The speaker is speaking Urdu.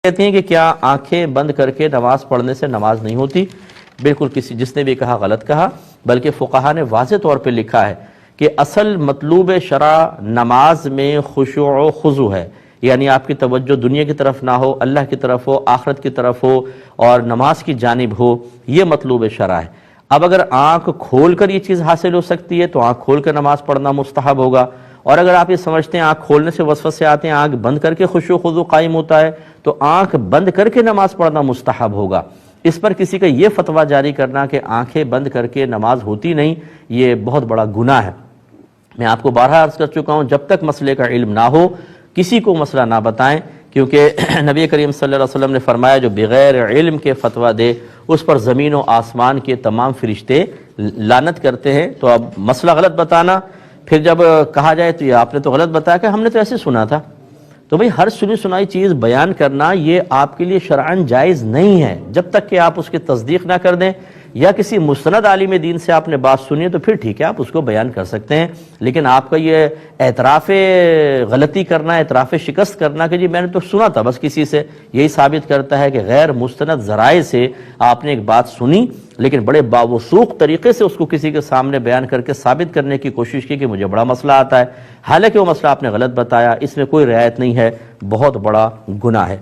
کہتے ہیں کہ کیا آنکھیں بند کر کے نماز پڑھنے سے نماز نہیں ہوتی؟ بالکل جس نے بھی کہا غلط کہا، بلکہ فقہا نے واضح طور پہ لکھا ہے کہ اصل مطلوب شرع نماز میں خشوع و خضوع ہے، یعنی آپ کی توجہ دنیا کی طرف نہ ہو، اللہ کی طرف ہو، آخرت کی طرف ہو اور نماز کی جانب ہو، یہ مطلوب شرع ہے۔ اب اگر آنکھ کھول کر یہ چیز حاصل ہو سکتی ہے تو آنکھ کھول کر نماز پڑھنا مستحب ہوگا، اور اگر آپ یہ سمجھتے ہیں آنکھ کھولنے سے وسوسے آتے ہیں، آنکھ بند کر کے خشوع و خضوع قائم ہوتا ہے، تو آنکھ بند کر کے نماز پڑھنا مستحب ہوگا۔ اس پر کسی کا یہ فتویٰ جاری کرنا کہ آنکھیں بند کر کے نماز ہوتی نہیں، یہ بہت بڑا گناہ ہے۔ میں آپ کو بارہا عرض کر چکا ہوں، جب تک مسئلے کا علم نہ ہو کسی کو مسئلہ نہ بتائیں، کیونکہ نبی کریم صلی اللہ علیہ وسلم نے فرمایا جو بغیر علم کے فتویٰ دے اس پر زمین و آسمان کے تمام فرشتے لعنت کرتے ہیں۔ تو اب مسئلہ غلط بتانا، پھر جب کہا جائے تو یہ آپ نے تو غلط بتایا کہ ہم نے تو ایسے سنا تھا، تو بھئی ہر سنی سنائی چیز بیان کرنا یہ آپ کے لیے شرعاً جائز نہیں ہے۔ جب تک کہ آپ اس کی تصدیق نہ کر دیں یا کسی مستند عالم دین سے آپ نے بات سنی ہے تو پھر ٹھیک ہے، آپ اس کو بیان کر سکتے ہیں، لیکن آپ کا یہ اعتراف غلطی کرنا، اعتراف شکست کرنا کہ جی میں نے تو سنا تھا بس کسی سے، یہی ثابت کرتا ہے کہ غیر مستند ذرائع سے آپ نے ایک بات سنی لیکن بڑے باوثوق طریقے سے اس کو کسی کے سامنے بیان کر کے ثابت کرنے کی کوشش کی کہ مجھے بڑا مسئلہ آتا ہے، حالانکہ وہ مسئلہ آپ نے غلط بتایا، اس میں کوئی رعایت نہیں ہے، بہت بڑا گناہ ہے۔